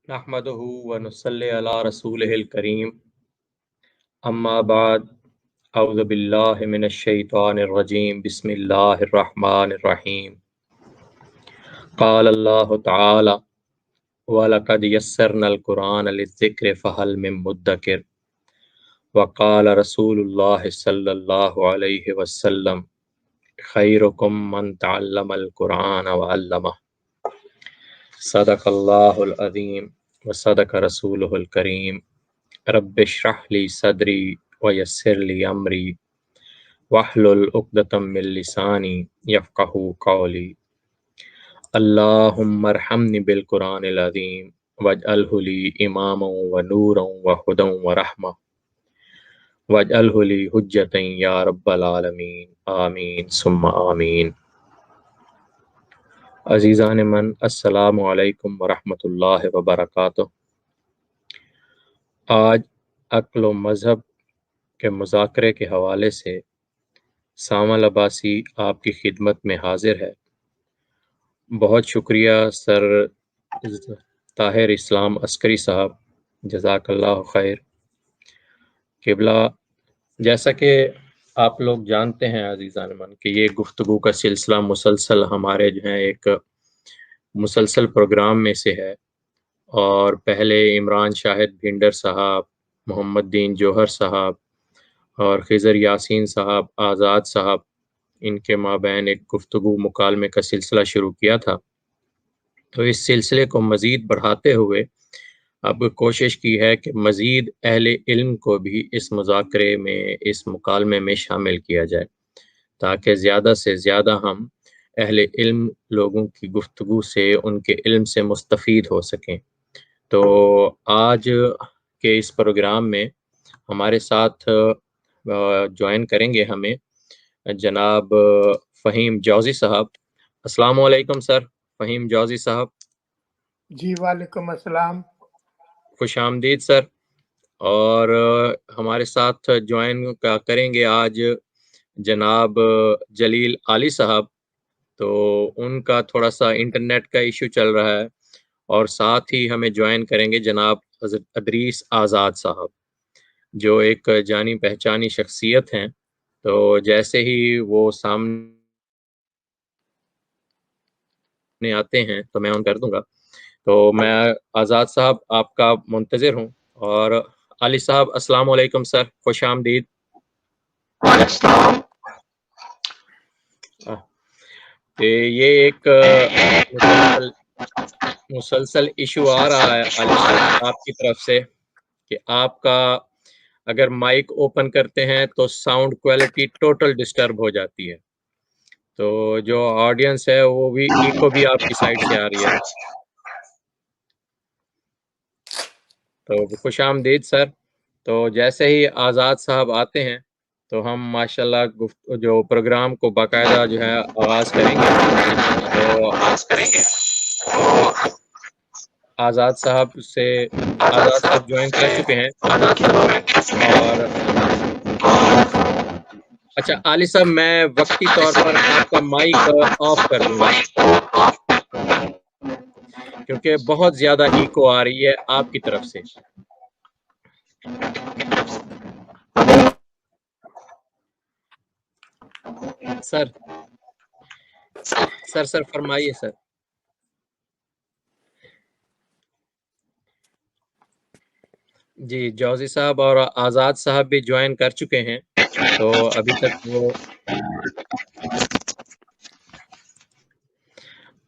नहमदुहु व नुसल्ली अला रसूलिहिल करीम अम्मा बाद अऊज़ु बिल्लाहि मिनश शैतानिर रजीम बिस्मिल्लाहिर रहमानिर रहीम क़ाल अल्लाहु तआला व लक़द यस्सरनल कुरान लिज़्ज़िक्रि फ़हल मिन मुद्दकिर व क़ाल रसूलुल्लाहि सल्लल्लाहु अलैहि वसल्लम खैरुकुम मन तअल्लमल कुरान व अल्लमह सदक़ल्लाहुल अज़ीम व सदक़ रसूलुहुल करीम रब्बिश्रह ली सदरी व यस्सिर ली अमरी वहलुल उक़दतम मिन लिसानी यफ़क़हू क़ौली अल्लाहुम्मा अरहमनी बिल कुरानिल अज़ीम वजअलहु ली इमामन व नूरन व हुदन व रहमा वजअलहु ली हुज्जतन या रब्बल आलमीन आमीन सुम्मा आमीन। अज़ीज़ान मन अस्सलामु अलैकुम व रहमतुल्लाहि व बरकातुहू। आज अक्ल व मज़हब के मुज़ाकरे के हवाले से सामल अब्बासी आपकी खिदमत में हाजिर है। बहुत शुक्रिया सर ताहिर इस्लाम अस्करी साहब, जज़ाकल्लाहु खैर। क़िबला, जैसा कि आप लोग जानते हैं अज़ीज़ान मन कि ये गुफ्तगू का सिलसिला मुसलसल हमारे जो है एक मुसलसल प्रोग्राम में से है, और पहले इमरान शाहिद भिंडर साहब, मोहम्मद दीन जौहर साहब और खिज़र यासीन साहब, आज़ाद साहब, इनके माबैन एक गुफ्तगू मुकालमे का सिलसिला शुरू किया था। तो इस सिलसिले को मज़ीद बढ़ाते हुए अब कोशिश की है कि मज़ीद अहले इल्म को भी इस मुज़ाकरे में, इस मुकालमे में शामिल किया जाए, ताकि ज़्यादा से ज़्यादा हम अहले इल्म लोगों की गुफ्तगू से, उनके इल्म से मुस्तफ़ीद हो सकें। तो आज के इस प्रोग्राम में हमारे साथ ज्वाइन करेंगे हमें जनाब फ़हीम जौज़ी साहब। अस्सलामु अलैकुम सर फ़हीम जौज़ी साहब। जी वालेकुम अस्सलाम। खुशामदीद सर। और हमारे साथ ज्वाइन करेंगे आज जनाब जलील आली साहब। तो उनका थोड़ा सा इंटरनेट का इशू चल रहा है, और साथ ही हमें ज्वाइन करेंगे जनाब हज़रत अदरीस आज़ाद साहब, जो एक जानी पहचानी शख्सियत हैं। तो जैसे ही वो सामने आते हैं तो मैं ऑन कर दूंगा। तो मैं आज़ाद साहब आपका मुंतज़िर हूँ। और अली साहब अस्सलाम वालेकुम सर, खुश आमदीद। तो ये एक मुसलसल इशू आ रहा है अली साहब आपकी तरफ से कि आपका अगर माइक ओपन करते हैं तो साउंड क्वालिटी टोटल डिस्टर्ब हो जाती है। तो जो ऑडियंस है वो भी इको भी आपकी साइड से आ रही है। तो खुश आमदीद सर। तो जैसे ही आज़ाद साहब आते हैं तो हम माशाल्लाह जो प्रोग्राम को बाकायदा जो है आगाज़ करेंगे। तो आज़ाद साहब ज्वाइन कर चुके हैं। और अच्छा आली साहब, मैं वक्ती तौर पर आपका माइक ऑफ कर दूंगा क्योंकि बहुत ज़्यादा इको आ रही है आपकी तरफ से। सर फरमाइए सर। जी, जौज़ी साहब और आज़ाद साहब भी ज्वाइन कर चुके हैं। तो अभी तक वो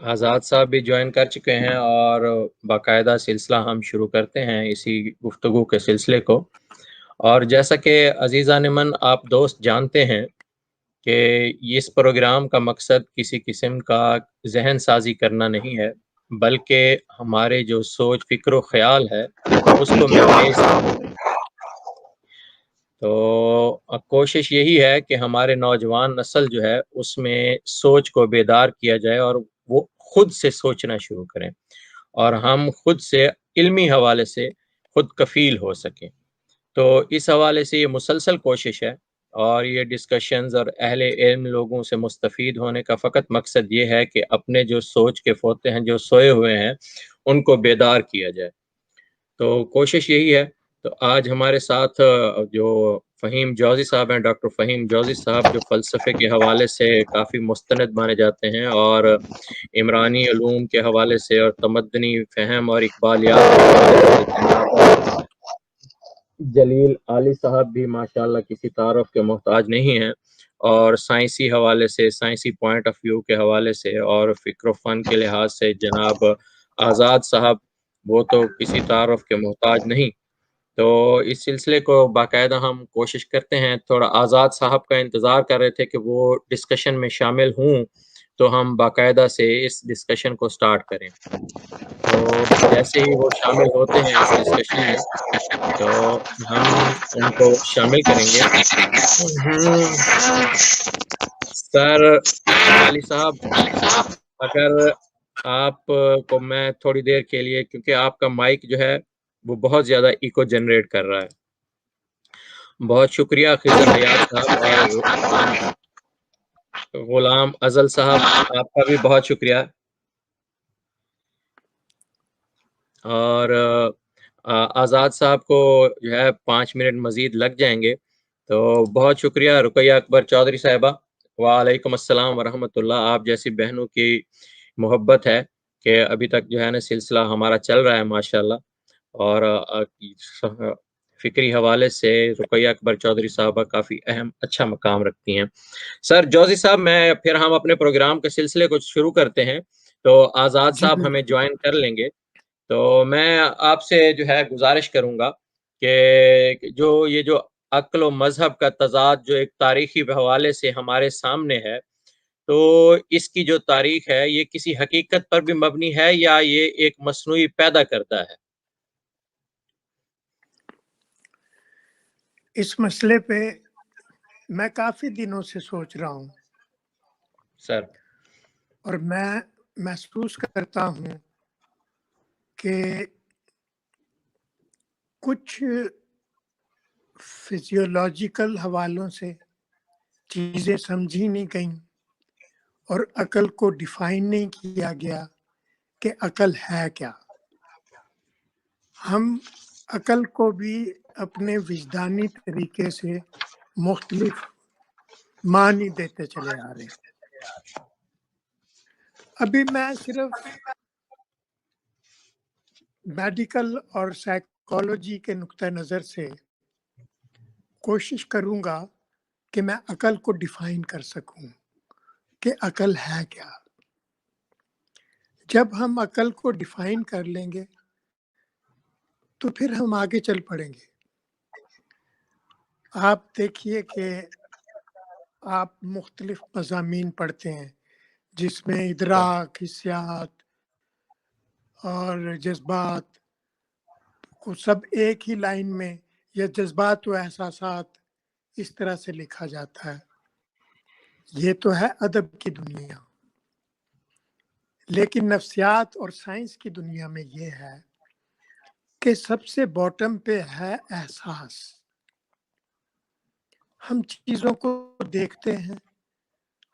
आज़ाद साहब भी ज्वाइन कर चुके हैं, और बाकायदा सिलसिला हम शुरू करते हैं इसी गुफ्तगू के सिलसिले को। और जैसा कि अज़ीज़ान मन आप दोस्त जानते हैं कि इस प्रोग्राम का मकसद किसी किस्म का जहन साजी करना नहीं है, बल्कि हमारे जो सोच फ़िक्र व ख़याल है उसको महफूज़। तो कोशिश यही है कि हमारे नौजवान नस्ल जो है उसमें सोच को बेदार किया जाए, और वो खुद से सोचना शुरू करें, और हम खुद से इल्मी हवाले से खुद कफ़ील हो सकें। तो इस हवाले से ये मुसलसल कोशिश है, और ये डिस्कशंस और अहले इल्म लोगों से मुस्तफ़ीद होने का फ़कत मकसद ये है कि अपने जो सोच के फोते हैं, जो सोए हुए हैं, उनको बेदार किया जाए। تو کوشش یہی ہے. تو آج ہمارے ساتھ جو فہیم جوزی صاحب ہیں، ڈاکٹر فہیم جوزی صاحب، جو فلسفے کے حوالے سے کافی مستند مانے جاتے ہیں، اور عمرانی علوم کے حوالے سے اور تمدنی فہم اور اقبالیات کے حوالے سے جناب جلیل عالی صاحب بھی ماشاءاللہ کسی تعارف کے محتاج نہیں ہیں. اور سائنسی حوالے سے، سائنسی پوائنٹ آف ویو کے حوالے سے اور فکر و فن کے لحاظ سے جناب آزاد صاحب، وہ تو کسی تعارف کے محتاج نہیں. تو اس سلسلے کو باقاعدہ ہم کوشش کرتے ہیں. تھوڑا آزاد صاحب کا انتظار کر رہے تھے کہ وہ ڈسکشن میں شامل ہوں تو ہم باقاعدہ سے اس ڈسکشن کو سٹارٹ کریں. تو جیسے ہی وہ شامل ہوتے ہیں اس ڈسکشن میں تو ہم ان کو شامل کریں گے. سر علی صاحب، اگر آپ کو میں تھوڑی دیر کے لیے، کیونکہ آپ کا مائک جو ہے وہ بہت زیادہ ایکو جنریٹ کر رہا ہے. بہت شکریہ خضر حیات صاحب اور غلام ازل صاحب، آپ کا بھی بہت شکریہ. اور آزاد صاحب کو جو ہے 5 منٹ مزید لگ جائیں گے. تو بہت شکریہ. رقیہ اکبر چودھری صاحبہ، وعلیکم السلام ورحمۃ اللہ. آپ جیسی بہنوں کی محبت ہے کہ ابھی تک جو ہے نا سلسلہ ہمارا چل رہا ہے ماشاءاللہ. اور فکری حوالے سے رقیہ اکبر چودھری صاحبہ کافی اہم اچھا مقام رکھتی ہیں. سر جوزی صاحب، پھر ہم اپنے پروگرام کے سلسلے کو شروع کرتے ہیں. تو آزاد جی صاحب ہمیں بالکل. جوائن کر لیں گے. تو میں آپ سے جو ہے گزارش کروں گا کہ یہ جو عقل و مذہب کا تضاد جو ایک تاریخی حوالے سے ہمارے سامنے ہے، تو اس کی جو تاریخ ہے یہ کسی حقیقت پر بھی مبنی ہے یا یہ ایک مصنوعی پیدا کرتا ہے؟ اس مسئلے پہ میں کافی دنوں سے سوچ رہا ہوں سر. اور میں محسوس کرتا ہوں کہ کچھ فزیولوجیکل حوالوں سے چیزیں سمجھی نہیں گئیں اور عقل کو ڈیفائن نہیں کیا گیا کہ عقل ہے کیا. ہم عقل کو بھی اپنے وجدانی طریقے سے مختلف معنی دیتے چلے آ رہے ہیں. ابھی میں صرف میڈیکل اور سائیکالوجی کے نقطہ نظر سے کوشش کروں گا کہ میں عقل کو ڈیفائن کر سکوں کہ عقل ہے کیا. جب ہم عقل کو ڈیفائن کر لیں گے تو پھر ہم آگے چل پڑیں گے. آپ دیکھیے کہ آپ مختلف مضامین پڑھتے ہیں جس میں ادراک، حسیات اور جذبات کو سب ایک ہی لائن میں، یا جذبات و احساسات اس طرح سے لکھا جاتا ہے. یہ تو ہے ادب کی دنیا. لیکن نفسیات اور سائنس کی دنیا میں یہ ہے کہ سب سے باٹم پہ ہے احساس. ہم چیزوں کو دیکھتے ہیں،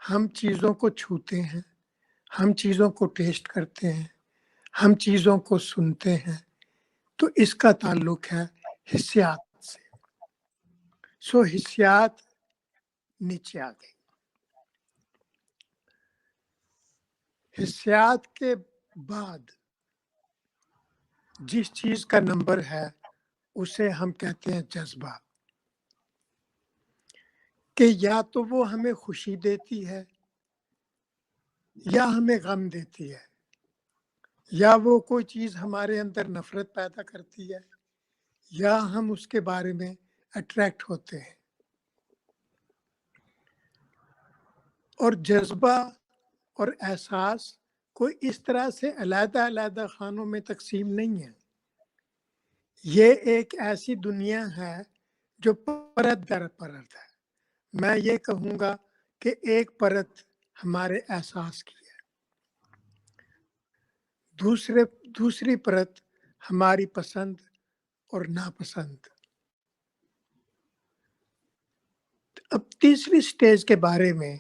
ہم چیزوں کو چھوتے ہیں، ہم چیزوں کو ٹیسٹ کرتے ہیں، ہم چیزوں کو سنتے ہیں. تو اس کا تعلق ہے حسیات سے. حسیات نیچے آ گئی. حسیات کے بعد جس چیز کا نمبر ہے اسے ہم کہتے ہیں جذبہ. کہ یا تو وہ ہمیں خوشی دیتی ہے یا ہمیں غم دیتی ہے، یا وہ کوئی چیز ہمارے اندر نفرت پیدا کرتی ہے یا ہم اس کے بارے میں اٹریکٹ ہوتے ہیں. اور جذبہ اور احساس کوئی اس طرح سے علیحدہ علیحدہ خانوں میں تقسیم نہیں ہے. یہ ایک ایسی دنیا ہے جو پرت در پرت ہے. میں یہ کہوں گا کہ ایک پرت ہمارے احساس کی ہے، دوسری پرت ہماری پسند اور ناپسند. اب تیسری سٹیج کے بارے میں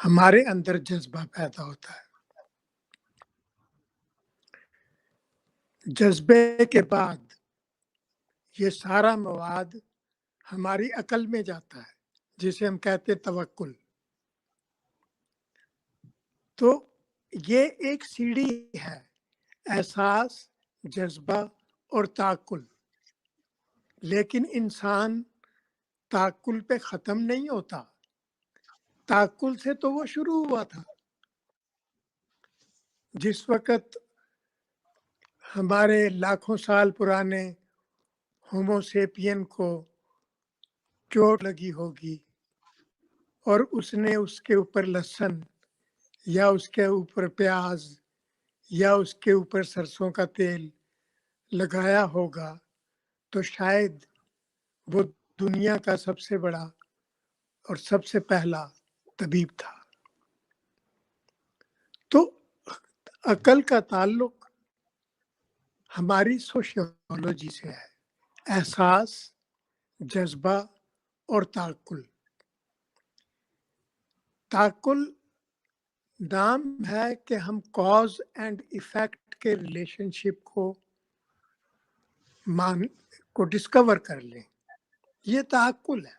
ہمارے اندر جذبہ پیدا ہوتا ہے. جذبے کے بعد یہ سارا مواد ہماری عقل میں جاتا ہے جسے ہم کہتے ہیں توکل. تو یہ ایک سیڑھی ہے، احساس، جذبہ اور تعقل. لیکن انسان تعقل پہ ختم نہیں ہوتا، تعقل سے تو وہ شروع ہوا تھا. جس وقت ہمارے لاکھوں سال پرانے ہومو سیپین کو چوٹ لگی ہوگی اور اس نے اس کے اوپر لہسن یا اس کے اوپر پیاز یا اس کے اوپر سرسوں کا تیل لگایا ہوگا تو شاید وہ دنیا کا سب سے بڑا اور سب سے پہلا طبیب تھا. تو عقل کا تعلق ہماری سوشیولوجی سے ہے، احساس، جذبہ اور تعقل. تعقل نام ہے کہ ہم کاز اینڈ ایفیکٹ کے ریلیشن شپ کو ڈسکور کر لیں، یہ تعقل ہے.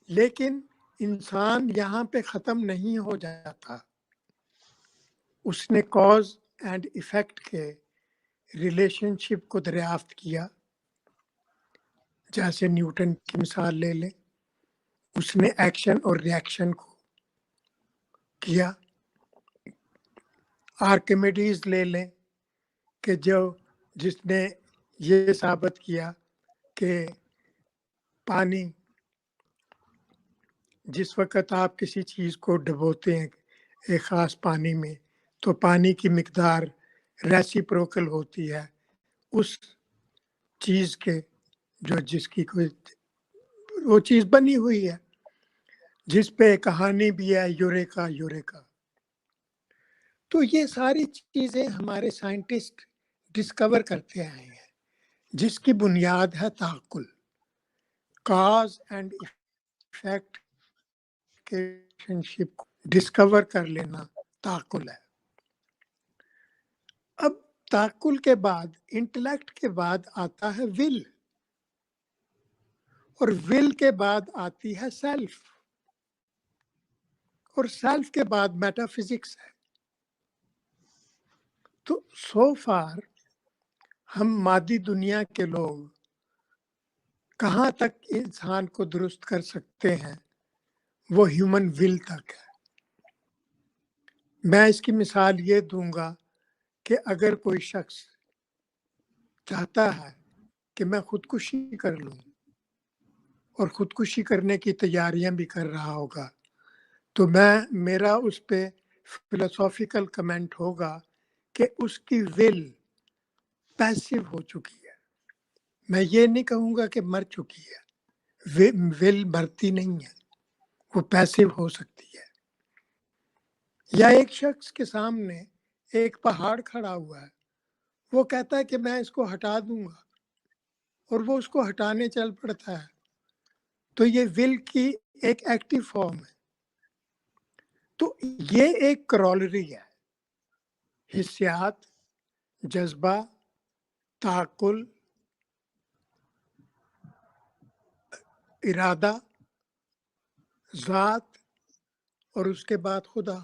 لیکن انسان یہاں پہ ختم نہیں ہو جاتا، اس نے کاز اینڈ ایفیکٹ کے ریلیشن شپ کو دریافت کیا. جیسے نیوٹن کی مثال لے لیں، اس نے ایکشن اور ریئیکشن کو کیا. آرکیمیڈیز لے لیں کہ جس نے یہ ثابت کیا کہ پانی، جس وقت آپ کسی چیز کو ڈبوتے ہیں ایک خاص پانی میں تو پانی کی مقدار ریسیپروکل ہوتی ہے اس چیز کے جس کی کوئی وہ چیز بنی ہوئی ہے، جس پہ کہانی بھی ہے یوریکا یوریکا. تو یہ ساری چیزیں ہمارے سائنٹسٹ ڈسکور کرتے آئے ہیں جس کی بنیاد ہے تعقل. کاز اینڈ ایفیکٹ کے ریلیشن شپ کو ڈسکور کر لینا تعقل ہے. اب تعقل کے بعد، انٹلیکٹ کے بعد آتا ہے ول، اور ول کے بعد آتی ہے سیلف، اور سیلف کے بعد میٹا فزکس ہے. تو سو فار ہم مادی دنیا کے لوگ کہاں تک انسان کو درست کر سکتے ہیں، وہ ہیومن ول تک ہے. میں اس کی مثال یہ دوں گا کہ اگر کوئی شخص چاہتا ہے کہ میں خودکشی کر لوں اور خودکشی کرنے کی تیاریاں بھی کر رہا ہوگا تو میرا اس پہ فلسافیکل کمنٹ ہوگا کہ اس کی ول پیسو ہو چکی ہے. میں یہ نہیں کہوں گا کہ مر چکی ہے، ول مرتی نہیں ہے، وہ پیسو ہو سکتی ہے. یا ایک شخص کے سامنے ایک پہاڑ کھڑا ہوا ہے، وہ کہتا ہے کہ میں اس کو ہٹا دوں گا اور وہ اس کو ہٹانے چل پڑتا ہے، تو یہ ول کی ایک ایکٹیو فارم ہے. تو یہ ایک کرولری ہے، حسیات، جذبہ، تعقل، ارادہ، ذات، اور اس کے بعد خدا،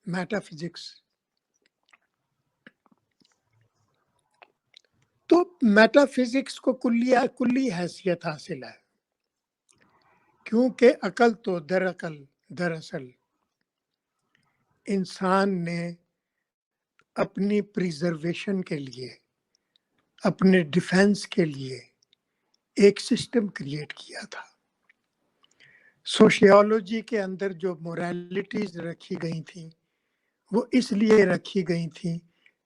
میٹا فزکس. تو میٹا فزکس کو کلی حیثیت حاصل ہے، کیونکہ عقل تو دراصل انسان نے اپنی پریزرویشن کے لیے، اپنے ڈیفینس کے لیے ایک سسٹم کریٹ کیا تھا. سوشیولوجی کے اندر جو موریلٹیز رکھی گئی تھیں وہ اس لیے رکھی گئی تھیں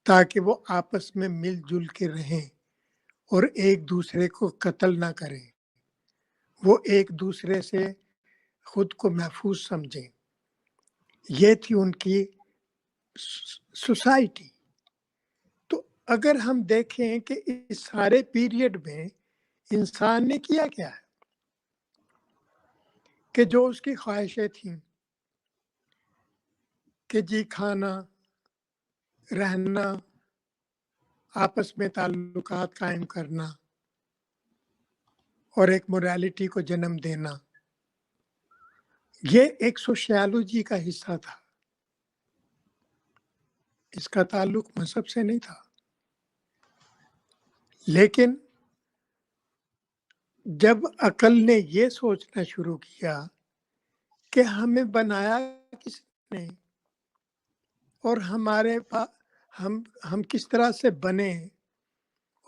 تاکہ وہ آپس میں مل جل کے رہیں اور ایک دوسرے کو قتل نہ کریں، وہ ایک دوسرے سے خود کو محفوظ سمجھیں. یہ تھی ان کی سوسائٹی. تو اگر ہم دیکھیں کہ اس سارے پیریڈ میں انسان نے کیا کیا ہے، کہ جو اس کی خواہشیں تھیں کہ جی کھانا، رہنا، आपस में ताल्लुकात कायम करना और एक मोरालिटी को जन्म देना, ये एक सोशियोलॉजी का हिस्सा था। इसका ताल्लुक मजहब से नहीं था। लेकिन जब अकल ने ये सोचना शुरू किया कि हमें बनाया किसने और हमारे पास हम किस तरह से बने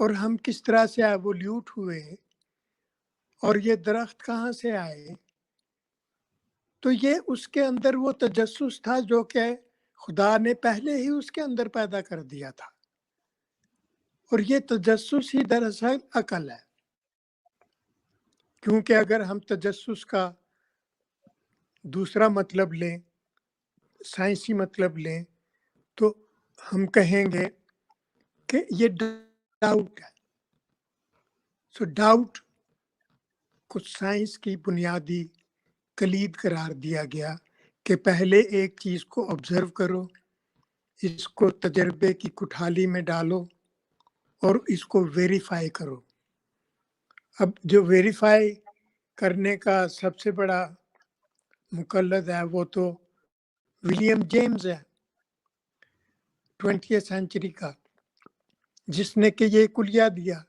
और हम किस तरह से एवोल्यूट हुए और ये दरख्त कहाँ से आए, तो ये उसके अंदर वो तजस्सुस था जो कि खुदा ने पहले ही उसके अंदर पैदा कर दिया था। और ये तजस्सुस ही दरअसल अकल है, क्योंकि अगर हम तजस्सुस का दूसरा मतलब लें, साइंसी मतलब लें, तो हम कहेंगे कि ये डाउट है। सो डाउट को साइंस की बुनियादी कलीद करार दिया गया कि पहले एक चीज़ को ऑब्जर्व करो, इसको तजर्बे की कुठाली में डालो और इसको वेरीफाई करो। अब जो वेरीफाई करने का सबसे बड़ा मुकल्लद है वो तो विलियम जेम्स है, 20th सेंचुरी का, जिसने कि ये कुलिया दिया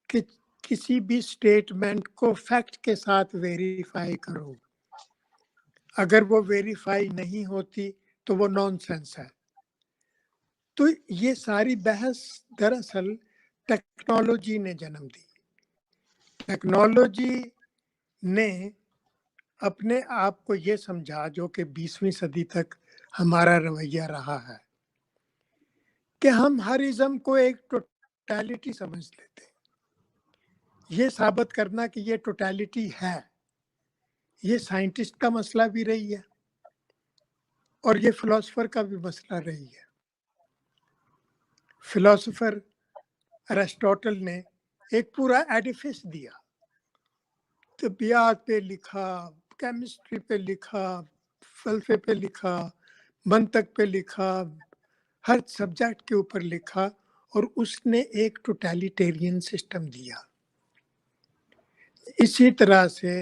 कि किसी भी स्टेटमेंट को फैक्ट के साथ वेरीफाई करो। अगर वो वेरीफाई नहीं होती तो वो नॉनसेंस है। तो ये सारी बहस दरअसल टेक्नोलॉजी ने जन्म दी। टेक्नोलॉजी ने अपने आप को ये समझा, जो कि 20वीं सदी तक हमारा रवैया रहा है, कि हम हर इज़्म को एक टोटलिटी समझ लेते हैं। ये साबित करना कि ये टोटलिटी है, ये साइंटिस्ट का मसला भी रही है और ये फिलोसोफर का भी मसला रही है। फिलोसोफर अरिस्टोटल ने एक पूरा एडिफिस दिया, तबियात पे लिखा, केमिस्ट्री पे लिखा, फलसफे पे लिखा, मंतक पे लिखा, हर सब्जेक्ट के ऊपर लिखा और उसने एक टोटलिटेरियन सिस्टम दिया। इसी तरह से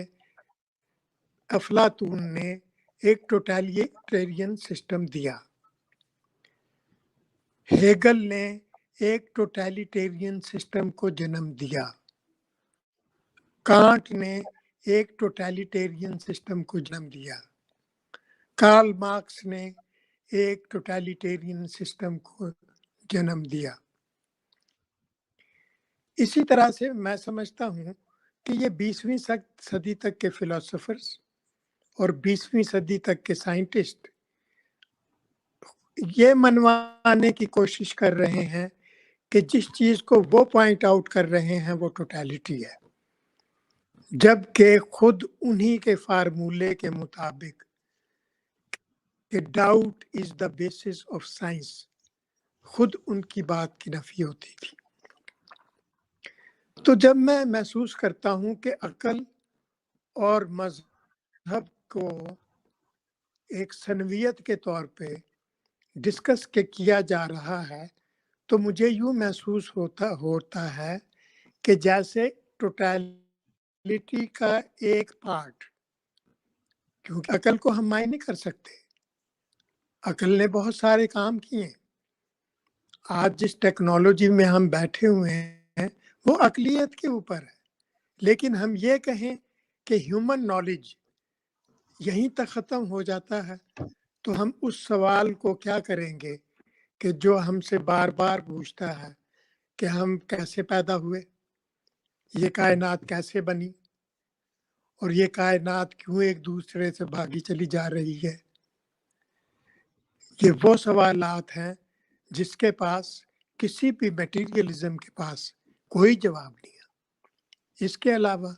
अफलातून ने एक टोटलिटेरियन सिस्टम दिया। हेगल ने एक टोटलिटेरियन सिस्टम को जन्म दिया। कांट ने एक टोटलिटेरियन सिस्टम को जन्म दिया। कार्ल मार्क्स ने एक टोटलिटेरियन सिस्टम को जन्म दिया। इसी तरह से मैं समझता हूँ कि ये 20वीं सदी तक के फिलोसोफर्स और 20वीं सदी तक के साइंटिस्ट ये मनवाने की कोशिश कर रहे हैं कि जिस चीज को वो पॉइंट आउट कर रहे हैं वो टोटलिटी है, जबकि खुद उन्हीं के फार्मूले के मुताबिक कि doubt is the basis of science, खुद उनकी बात की नफी होती थी। तो जब मैं महसूस करता हूं कि अकल और मजहब को एक सनवियत के तौर पे डिस्कस के किया जा रहा है, तो मुझे यूं महसूस होता है कि जैसे टोटलिटी का एक पार्ट, क्योंकि अकल को हम मायने कर सकते, अकल ने बहुत सारे काम किए। आज जिस टेक्नोलॉजी में हम बैठे हुए हैं वो अकलियत के ऊपर है, लेकिन हम ये कहें कि ह्यूमन नॉलेज यहीं तक ख़त्म हो जाता है, तो हम उस सवाल को क्या करेंगे कि जो हमसे बार बार पूछता है कि हम कैसे पैदा हुए, ये कायनात कैसे बनी और ये कायनात क्यों एक दूसरे से भागी चली जा रही है। ये वो सवालात हैं जिसके पास किसी भी मटेरियलिज्म के पास कोई जवाब नहीं है। इसके अलावा